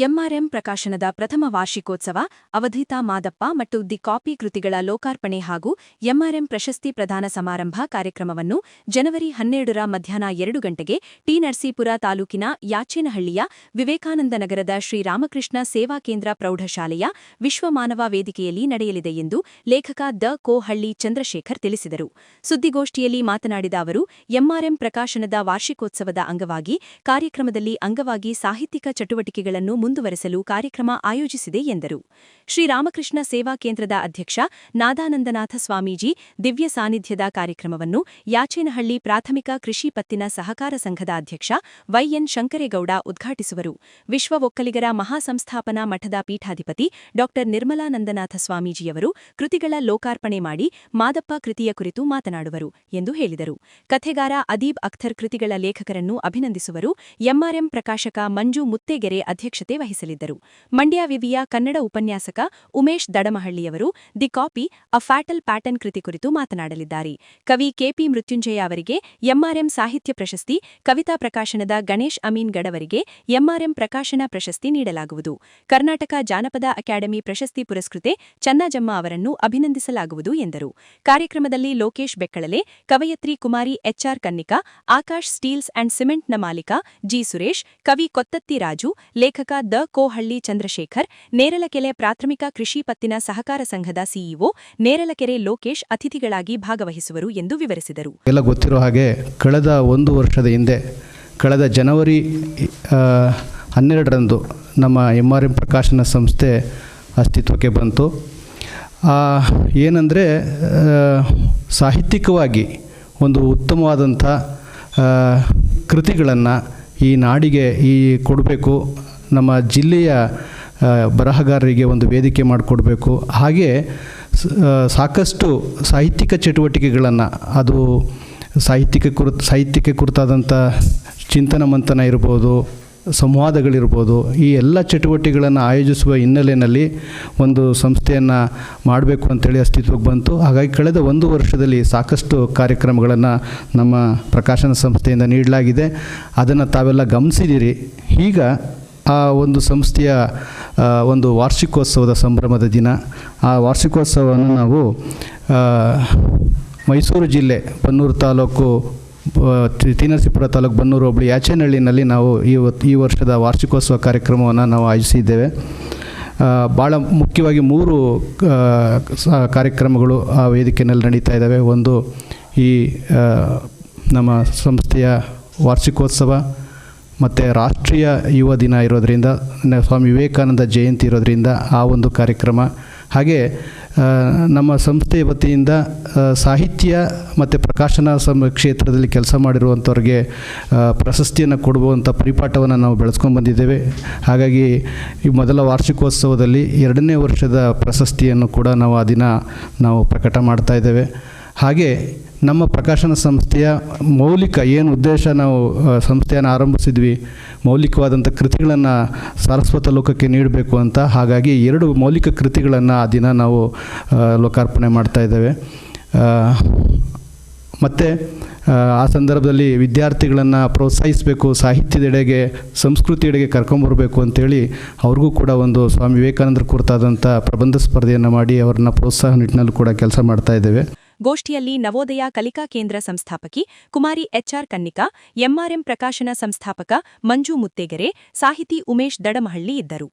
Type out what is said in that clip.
ಎಂಆರ್ಎಂ ಪ್ರಕಾಶನದ ಪ್ರಥಮ ವಾರ್ಷಿಕೋತ್ಸವ, ಅವಧೂತ ಮಾದಪ್ಪ ಮತ್ತು ದಿ ಕಾಪಿ ಕೃತಿಗಳ ಲೋಕಾರ್ಪಣೆ ಹಾಗೂ ಎಂಆರ್ಎಂ ಪ್ರಶಸ್ತಿ ಪ್ರದಾನ ಸಮಾರಂಭ ಕಾರ್ಯಕ್ರಮವನ್ನು ಜನವರಿ 12ರ ಮಧ್ಯಾಹ್ನ 2 ಗಂಟೆಗೆ ಟಿ. ನರಸೀಪುರ ತಾಲೂಕಿನ ಯಾಚೇನಹಳ್ಳಿಯ ವಿವೇಕಾನಂದ ನಗರದ ಶ್ರೀರಾಮಕೃಷ್ಣ ಸೇವಾ ಕೇಂದ್ರ ಪ್ರೌಢಶಾಲೆಯ ವಿಶ್ವಮಾನವ ವೇದಿಕೆಯಲ್ಲಿ ನಡೆಯಲಿದೆ ಎಂದು ಲೇಖಕ ದ. ಕೋ. ಹಳ್ಳಿ ಚಂದ್ರಶೇಖರ್ ತಿಳಿಸಿದರು. ಸುದ್ದಿಗೋಷ್ಠಿಯಲ್ಲಿ ಮಾತನಾಡಿದ ಅವರು, ಎಂಆರ್ಎಂ ಪ್ರಕಾಶನದ ವಾರ್ಷಿಕೋತ್ಸವದ ಅಂಗವಾಗಿ ಸಾಹಿತ್ಯಿಕ ಚಟುವಟಿಕೆಗಳನ್ನು ಮುಂದುವರೆಸಲು ಕಾರ್ಯಕ್ರಮ ಆಯೋಜಿಸಿದೆ ಎಂದರು. ಶ್ರೀರಾಮಕೃಷ್ಣ ಸೇವಾ ಕೇಂದ್ರದ ಅಧ್ಯಕ್ಷ ನಾದಾನಂದನಾಥ ಸ್ವಾಮೀಜಿ ದಿವ್ಯ ಸಾನ್ನಿಧ್ಯದ ಕಾರ್ಯಕ್ರಮವನ್ನು ಯಾಚೇನಹಳ್ಳಿ ಪ್ರಾಥಮಿಕ ಕೃಷಿ ಪತ್ತಿನ ಸಹಕಾರ ಸಂಘದ ಅಧ್ಯಕ್ಷ ವೈಎನ್ ಶಂಕರೇಗೌಡ ಉದ್ಘಾಟಿಸುವರು. ವಿಶ್ವ ಒಕ್ಕಲಿಗರ ಮಹಾಸಂಸ್ಥಾಪನಾ ಮಠದ ಪೀಠಾಧಿಪತಿ ಡಾ. ನಿರ್ಮಲಾನಂದನಾಥ ಸ್ವಾಮೀಜಿಯವರು ಕೃತಿಗಳ ಲೋಕಾರ್ಪಣೆ ಮಾಡಿ ಮಾದಪ್ಪ ಕೃತಿಯ ಕುರಿತು ಮಾತನಾಡುವರು ಎಂದು ಹೇಳಿದರು. ಕಥೆಗಾರ ಅದೀಬ್ ಅಖ್ತರ್ ಕೃತಿಗಳ ಲೇಖಕರನ್ನು ಅಭಿನಂದಿಸುವರು. ಎಂಆರ್ಎಂ ಪ್ರಕಾಶಕ ಮಂಜು ಮುತ್ತೇಗೆರೆ ಅಧ್ಯಕ್ಷತೆ ವಹಿಸಲಿದ್ದರು. ಮಂಡ್ಯ ವಿವಿಯ ಕನ್ನಡ ಉಪನ್ಯಾಸಕ ಉಮೇಶ್ ದಡಮಹಳ್ಳಿಯವರು the copy a fatal pattern ಕೃತಿ ಕುರಿತು ಮಾತನಾಡಲಿದ್ದಾರೆ. ಕವಿ ಕೆಪಿ ಮೃತ್ಯುಂಜಯ ಅವರಿಗೆ ಎಂಆರ್ಎಂ ಸಾಹಿತ್ಯ ಪ್ರಶಸ್ತಿ, ಕವಿತಾ ಪ್ರಕಾಶನದ ಗಣೇಶ್ ಅಮೀನ್ ಗಡವರಿಗೆ ಎಂಆರ್ಎಂ ಪ್ರಕಾಶನ ಪ್ರಶಸ್ತಿ ನೀಡಲಾಗುವುದು. ಕರ್ನಾಟಕ ಜಾನಪದ ಅಕಾಡೆಮಿ ಪ್ರಶಸ್ತಿ ಪುರಸ್ಕೃತೆ ಚನ್ನಜಮ್ಮ ಅವರನ್ನು ಅಭಿನಂದಿಸಲಾಗುವುದು ಎಂದರು. ಕಾರ್ಯಕ್ರಮದಲ್ಲಿ ಲೋಕೇಶ್ ಬೆಕ್ಕಳಲೆ, ಕವಯತ್ರಿ Kumari HR Kannika, Akash steels and ಸಿಮೆಂಟ್ನ ಮಾಲೀಕ ಜಿ. ಸುರೇಶ್, ಕವಿ ಕೊತ್ತತ್ತಿ ರಾಜು, ಲೇಖಕ ದ. ಕೋ. ಹಳ್ಳಿ ಚಂದ್ರಶೇಖರ್, ನೇರಲಕೆರೆ ಪ್ರಾಥಮಿಕ ಕೃಷಿ ಪತ್ತಿನ ಸಹಕಾರ ಸಂಘದ ಸಿಇಒ ನೇರಲಕೆರೆ ಲೋಕೇಶ್ ಅತಿಥಿಗಳಾಗಿ ಭಾಗವಹಿಸುವರು ಎಂದು ವಿವರಿಸಿದರು. ಎಲ್ಲ ಗೊತ್ತಿರೋ ಹಾಗೆ ಕಳೆದ 1 ವರ್ಷದ ಹಿಂದೆ, ಕಳೆದ ಜನವರಿ 12ರಂದು ನಮ್ಮ ಎಂಆರ್ಎಂ ಪ್ರಕಾಶನ ಸಂಸ್ಥೆ ಅಸ್ತಿತ್ವಕ್ಕೆ ಬಂತು. ಏನಂದರೆ ಸಾಹಿತ್ಯಿಕವಾಗಿ ಒಂದು ಉತ್ತಮವಾದಂಥ ಕೃತಿಗಳನ್ನು ಈ ನಾಡಿಗೆ ಕೊಡಬೇಕು, ನಮ್ಮ ಜಿಲ್ಲೆಯ ಬರಹಗಾರರಿಗೆ ಒಂದು ವೇದಿಕೆ ಮಾಡಿಕೊಡ್ಬೇಕು. ಹಾಗೆ ಸಾಕಷ್ಟು ಸಾಹಿತ್ಯಿಕ ಚಟುವಟಿಕೆಗಳನ್ನು, ಅದು ಸಾಹಿತ್ಯಕ್ಕೆ ಕುರಿತಾದಂಥ ಚಿಂತನ ಮಂಥನ ಇರ್ಬೋದು, ಸಂವಾದಗಳಿರ್ಬೋದು, ಈ ಎಲ್ಲ ಚಟುವಟಿಕೆಗಳನ್ನು ಆಯೋಜಿಸುವ ಹಿನ್ನೆಲೆಯಲ್ಲಿ ಒಂದು ಸಂಸ್ಥೆಯನ್ನು ಮಾಡಬೇಕು ಅಂತೇಳಿ ಅಸ್ತಿತ್ವಕ್ಕೆ ಬಂತು. ಹಾಗಾಗಿ ಕಳೆದ 1 ವರ್ಷದಲ್ಲಿ ಸಾಕಷ್ಟು ಕಾರ್ಯಕ್ರಮಗಳನ್ನು ನಮ್ಮ ಪ್ರಕಾಶನ ಸಂಸ್ಥೆಯಿಂದ ನೀಡಲಾಗಿದೆ. ಅದನ್ನು ತಾವೆಲ್ಲ ಗಮನಿಸಿದ್ದೀರಿ. ಈಗ ಆ ಒಂದು ಸಂಸ್ಥೆಯ ಒಂದು ವಾರ್ಷಿಕೋತ್ಸವದ ಸಂಭ್ರಮದ ದಿನ, ಆ ವಾರ್ಷಿಕೋತ್ಸವವನ್ನು ನಾವು ಮೈಸೂರು ಜಿಲ್ಲೆ ಬನ್ನೂರು ತಾಲೂಕು, ಟಿ. ನರಸೀಪುರ ತಾಲೂಕು ಬನ್ನೂರು ಹೋಬಳಿ ಯಾಚೇನಹಳ್ಳಿನಲ್ಲಿ ನಾವು ಈ ವರ್ಷದ ವಾರ್ಷಿಕೋತ್ಸವ ಕಾರ್ಯಕ್ರಮವನ್ನು ನಾವು ಆಯೋಜಿಸಿದ್ದೇವೆ. ಭಾಳ ಮುಖ್ಯವಾಗಿ 3 ಕಾರ್ಯಕ್ರಮಗಳು ಆ ವೇದಿಕೆಯಲ್ಲಿ ನಡೀತಾ ಇದ್ದಾವೆ. ಒಂದು ಈ ನಮ್ಮ ಸಂಸ್ಥೆಯ ವಾರ್ಷಿಕೋತ್ಸವ, ಮತ್ತು ರಾಷ್ಟ್ರೀಯ ಯುವ ದಿನ ಇರೋದರಿಂದ, ಸ್ವಾಮಿ ವಿವೇಕಾನಂದ ಜಯಂತಿ ಇರೋದರಿಂದ ಆ ಒಂದು ಕಾರ್ಯಕ್ರಮ. ಹಾಗೆ ನಮ್ಮ ಸಂಸ್ಥೆಯ ವತಿಯಿಂದ ಸಾಹಿತ್ಯ ಮತ್ತು ಪ್ರಕಾಶನ ಕ್ಷೇತ್ರದಲ್ಲಿ ಕೆಲಸ ಮಾಡಿರುವಂಥವ್ರಿಗೆ ಪ್ರಶಸ್ತಿಯನ್ನು ಕೊಡುವಂಥ ಪರಿಪಾಠವನ್ನು ನಾವು ಬೆಳೆಸ್ಕೊಂಡು ಬಂದಿದ್ದೇವೆ. ಹಾಗಾಗಿ ಈ ಮೊದಲ ವಾರ್ಷಿಕೋತ್ಸವದಲ್ಲಿ 2ನೇ ವರ್ಷದ ಪ್ರಶಸ್ತಿಯನ್ನು ಕೂಡ ನಾವು ಆ ದಿನ ನಾವು ಪ್ರಕಟ ಮಾಡ್ತಾ ಇದ್ದೇವೆ. ಹಾಗೆ ನಮ್ಮ ಪ್ರಕಾಶನ ಸಂಸ್ಥೆಯ ಮೌಲಿಕ ಏನು ಉದ್ದೇಶ, ನಾವು ಸಂಸ್ಥೆಯನ್ನು ಆರಂಭಿಸಿದ್ವಿ ಮೌಲಿಕವಾದಂಥ ಕೃತಿಗಳನ್ನು ಸಾರಸ್ವತ ಲೋಕಕ್ಕೆ ನೀಡಬೇಕು ಅಂತ. ಹಾಗಾಗಿ 2 ಮೌಲಿಕ ಕೃತಿಗಳನ್ನು ಆ ದಿನ ನಾವು ಲೋಕಾರ್ಪಣೆ ಮಾಡ್ತಾ ಇದ್ದೇವೆ. ಮತ್ತು ಆ ಸಂದರ್ಭದಲ್ಲಿ ವಿದ್ಯಾರ್ಥಿಗಳನ್ನು ಪ್ರೋತ್ಸಾಹಿಸಬೇಕು, ಸಾಹಿತ್ಯದೆಡೆಗೆ, ಸಂಸ್ಕೃತಿಯೆಡೆಗೆ ಕರ್ಕೊಂಬರಬೇಕು ಅಂತೇಳಿ ಅವ್ರಿಗೂ ಕೂಡ ಒಂದು ಸ್ವಾಮಿ ವಿವೇಕಾನಂದರ ಕುರಿತಾದಂಥ ಪ್ರಬಂಧ ಸ್ಪರ್ಧೆಯನ್ನು ಮಾಡಿ ಅವರನ್ನ ಪ್ರೋತ್ಸಾಹ ನಿಟ್ಟಿನಲ್ಲಿ ಕೂಡ ಕೆಲಸ ಮಾಡ್ತಾ ಇದ್ದೇವೆ. ಗೋಷ್ಠಿಯಲ್ಲಿ ನವೋದಯ ಕಲಿಕಾ ಕೇಂದ್ರ ಸಂಸ್ಥಾಪಕಿ ಕುಮಾರಿ ಎಚ್ಆರ್ ಕನ್ನಿಕಾ, ಎಂಆರ್ಎಂ ಪ್ರಕಾಶನ ಸಂಸ್ಥಾಪಕ ಮಂಜು ಮುತ್ತೇಗೆರೆ, ಸಾಹಿತಿ ಉಮೇಶ್ ದಡಮಹಳ್ಳಿ ಇದ್ದರು.